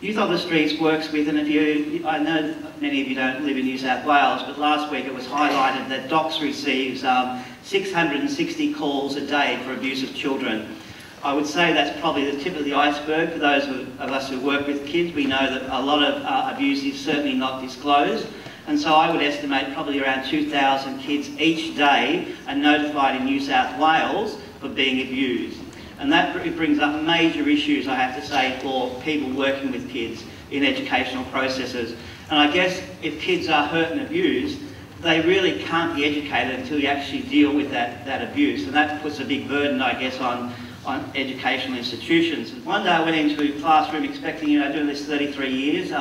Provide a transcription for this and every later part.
Youth on the Streets works with, and I know many of you don't live in New South Wales, but last week it was highlighted that DOCS receives 660 calls a day for abuse of children. I would say that's probably the tip of the iceberg for those of us who work with kids. We know that a lot of abuse is certainly not disclosed, and so I would estimate probably around 2,000 kids each day are notified in New South Wales for being abused. And that brings up major issues, I have to say, for people working with kids in educational processes. And I guess if kids are hurt and abused, they really can't be educated until you actually deal with that abuse. And that puts a big burden, I guess, on educational institutions. One day I went into a classroom expecting, doing this 33 years,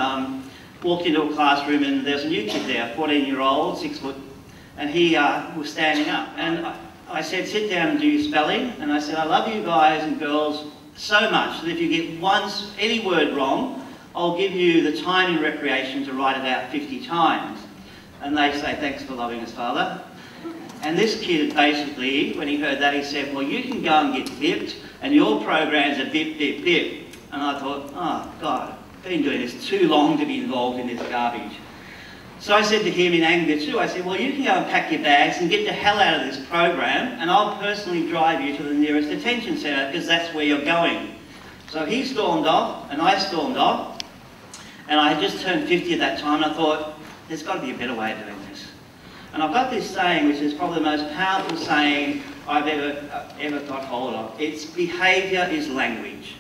walked into a classroom and there was a new kid there, 14-year-old, 6 foot, and he was standing up. And I said, sit down and do your spelling. And I said, I love you guys and girls so much that if you get any word wrong, I'll give you the time in recreation to write it out 50 times. And they say, thanks for loving us, Father. And this kid basically, when he heard that, he said, well, you can go and get bipped, and your program's a bip, bip, bip. And I thought, oh, God, I've been doing this too long to be involved in this garbage. So I said to him in anger too, I said, well, you can go and pack your bags and get the hell out of this program, and I'll personally drive you to the nearest detention centre, because that's where you're going. So he stormed off, and I stormed off, and I had just turned 50 at that time, and I thought, there's got to be a better way of doing this. And I've got this saying, which is probably the most powerful saying I've ever got hold of. It's behaviour is language.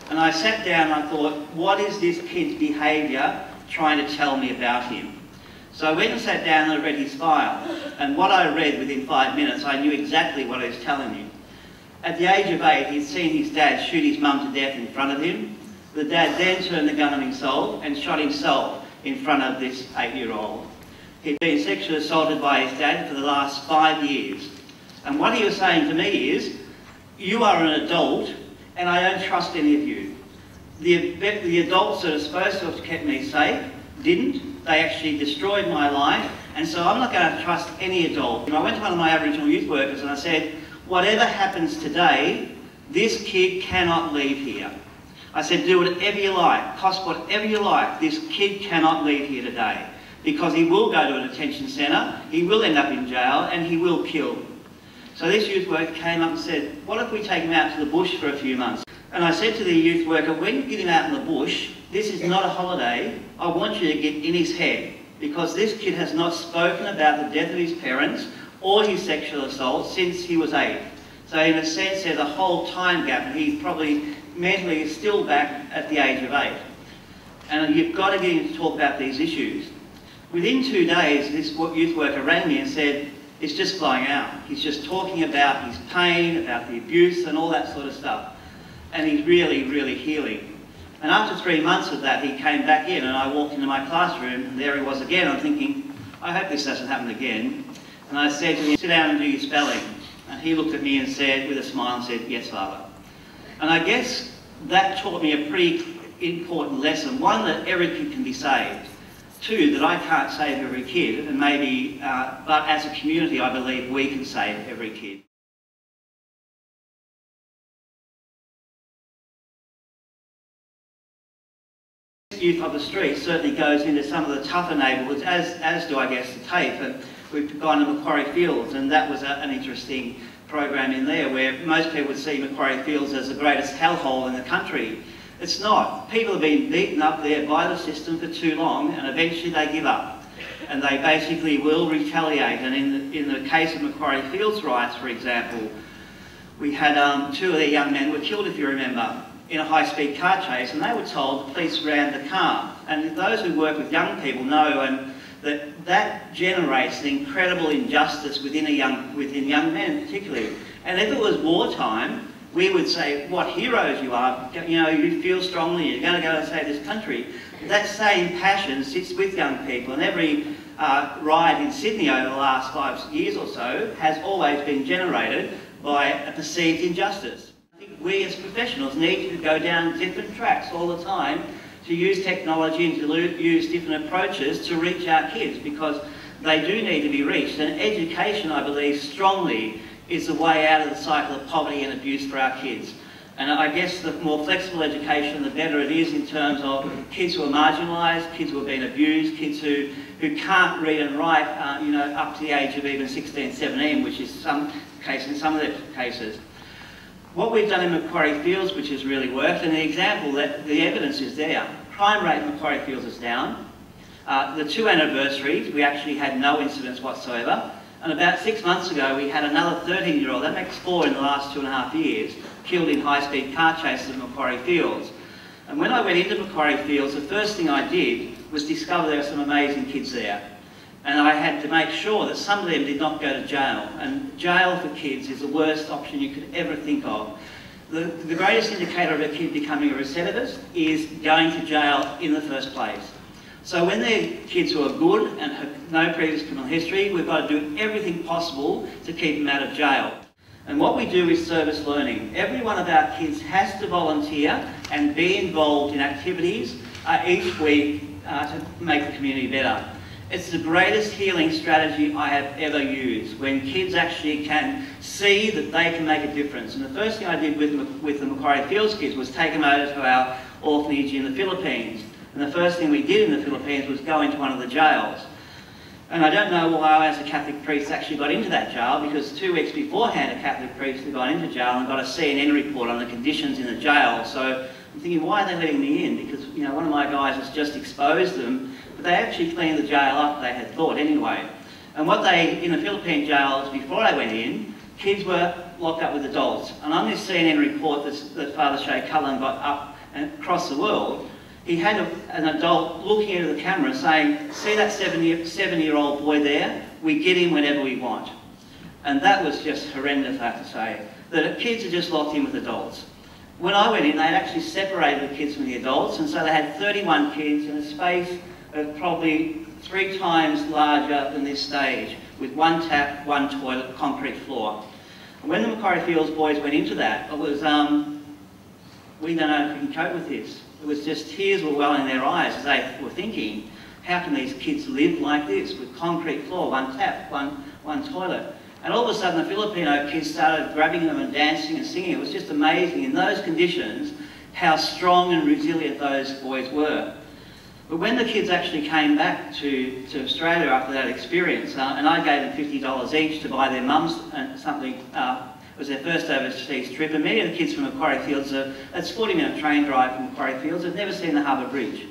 And I sat down and I thought, what is this kid's behaviour trying to tell me about him? So I went and sat down and I read his file. And what I read within 5 minutes, I knew exactly what he was telling me. At the age of 8, he'd seen his dad shoot his mum to death in front of him. The dad then turned the gun on himself and shot himself in front of this 8-year-old. He'd been sexually assaulted by his dad for the last 5 years. And what he was saying to me is, you are an adult and I don't trust any of you. The adults that are supposed to have kept me safe didn't. They actually destroyed my life, and so I'm not going to trust any adult. And I went to one of my Aboriginal youth workers and I said, whatever happens today, this kid cannot leave here. I said, do whatever you like, cost whatever you like, this kid cannot leave here today, because he will go to a detention centre, he will end up in jail, and he will kill. So this youth worker came up and said, what if we take him out to the bush for a few months? And I said to the youth worker, when you get him out in the bush, this is not a holiday. I want you to get in his head, because this kid has not spoken about the death of his parents or his sexual assault since he was 8. So in a sense, there's a whole time gap, and he's probably mentally still back at the age of 8. And you've got to get him to talk about these issues. Within 2 days, this youth worker rang me and said, it's just flying out. He's just talking about his pain, about the abuse and all that sort of stuff. And he's really, really healing. And after 3 months of that, he came back in, and I walked into my classroom, and there he was again. I'm thinking, I hope this doesn't happen again. And I said to him, sit down and do your spelling. And he looked at me and said, with a smile, and said, yes, Father. And I guess that taught me a pretty important lesson. One, that every kid can be saved. 2, that I can't save every kid, and maybe, but as a community, I believe we can save every kid. Youth on the Streets certainly goes into some of the tougher neighbourhoods, as do, I guess, the TAFE. And we've gone to Macquarie Fields, and that was an interesting program in there, where most people would see Macquarie Fields as the greatest hellhole in the country. It's not. People have been beaten up there by the system for too long, and eventually they give up. And they basically will retaliate. And in the case of Macquarie Fields riots, for example, we had 2 of their young men were killed, if you remember, in a high-speed car chase, and they were told the police ran the car. And those who work with young people know that generates an incredible injustice within young men particularly. And if it was wartime, we would say, what heroes you are, you feel strongly, you're going to go and save this country. That same passion sits with young people, and every riot in Sydney over the last 5 years or so has always been generated by a perceived injustice. I think we as professionals need to go down different tracks all the time to use technology and to use different approaches to reach our kids, because they do need to be reached. And education, I believe strongly, is the way out of the cycle of poverty and abuse for our kids. And I guess the more flexible education, the better it is in terms of kids who are marginalised, kids who have been abused, kids who can't read and write, up to the age of even 16, 17, which is in some of the cases. What we've done in Macquarie Fields, which has really worked, and the example that the evidence is there. Crime rate in Macquarie Fields is down. The 2 anniversaries, we actually had no incidents whatsoever. And about 6 months ago, we had another 13-year-old, that makes 4 in the last 2.5 years, killed in high-speed car chases at Macquarie Fields. And when I went into Macquarie Fields, the first thing I did was discover there were some amazing kids there. And I had to make sure that some of them did not go to jail. And jail for kids is the worst option you could ever think of. The greatest indicator of a kid becoming a recidivist is going to jail in the first place. So when they're kids who are good and have no previous criminal history, we've got to do everything possible to keep them out of jail. And what we do is service learning. Every one of our kids has to volunteer and be involved in activities each week to make the community better. It's the greatest healing strategy I have ever used, when kids actually can see that they can make a difference. And the first thing I did with the Macquarie Fields kids was take them over to our orphanage in the Philippines. And the first thing we did in the Philippines was go into one of the jails. And I don't know why I, as a Catholic priest, actually got into that jail, because 2 weeks beforehand a Catholic priest had gone into jail and got a CNN report on the conditions in the jail. So I'm thinking, why are they letting me in? Because one of my guys has just exposed them, but they actually cleaned the jail up, they had thought anyway. And in the Philippine jails, before I went in, kids were locked up with adults. And on this CNN report that Father Shay Cullen got up and across the world, he had an adult looking into the camera saying, see that 7-year-old boy there? We get him whenever we want. And that was just horrendous, I have to say, that kids are just locked in with adults. When I went in, they had actually separated the kids from the adults, and so they had 31 kids in a space of probably 3 times larger than this stage, with 1 tap, 1 toilet, concrete floor. And when the Macquarie Fields boys went into that, it was, we don't know if we can cope with this. It was just tears were welling in their eyes as they were thinking, how can these kids live like this with concrete floor, 1 tap, one toilet? And all of a sudden the Filipino kids started grabbing them and dancing and singing. It was just amazing in those conditions how strong and resilient those boys were. But when the kids actually came back to Australia after that experience, and I gave them $50 each to buy their mums something, it was their first overseas trip, and many of the kids from Macquarie Fields, it's a 40-minute train drive from Macquarie Fields, had never seen the Harbour Bridge.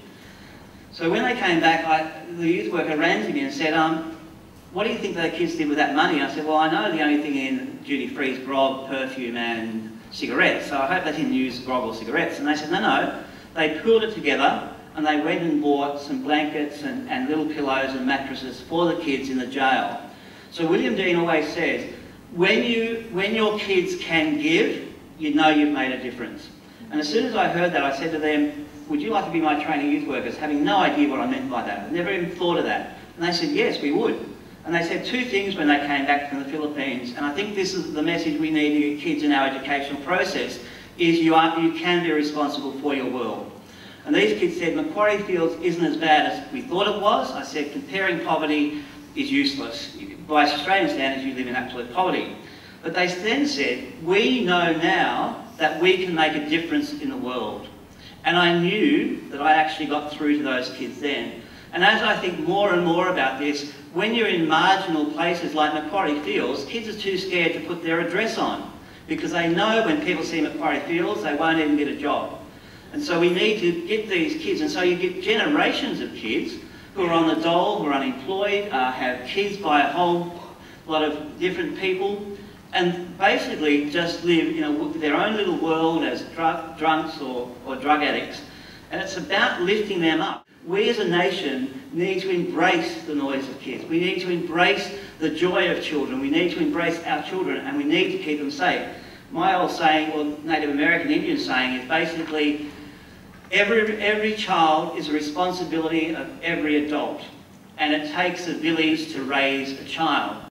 So when they came back, the youth worker ran to me and said, what do you think the kids did with that money? I said, well, I know the only thing in duty-free is grog, perfume and cigarettes, so I hope they didn't use grog or cigarettes. And they said, no, they pooled it together and they went and bought some blankets and little pillows and mattresses for the kids in the jail. So William Dean always says, when your kids can give, you know you've made a difference. And as soon as I heard that, I said to them, would you like to be my training youth workers? Having no idea what I meant by that. I'd never even thought of that. And they said, yes, we would. And they said 2 things when they came back from the Philippines, and I think this is the message we need to give kids in our educational process, is you can be responsible for your world. And these kids said, Macquarie Fields isn't as bad as we thought it was. I said, comparing poverty is useless. By Australian standards, you live in absolute poverty. But they then said, we know now that we can make a difference in the world. And I knew that I actually got through to those kids then. And as I think more and more about this, when you're in marginal places like Macquarie Fields, kids are too scared to put their address on, because they know when people see Macquarie Fields, they won't even get a job. And so we need to get these kids, and so you get generations of kids who are on the dole, who are unemployed, have kids by a whole lot of different people, and basically just live in their own little world as drunks or drug addicts. And it's about lifting them up. We as a nation need to embrace the noise of kids. We need to embrace the joy of children. We need to embrace our children, and we need to keep them safe. My old saying, or Native American Indian saying, is basically, every child is a responsibility of every adult, and it takes a village to raise a child.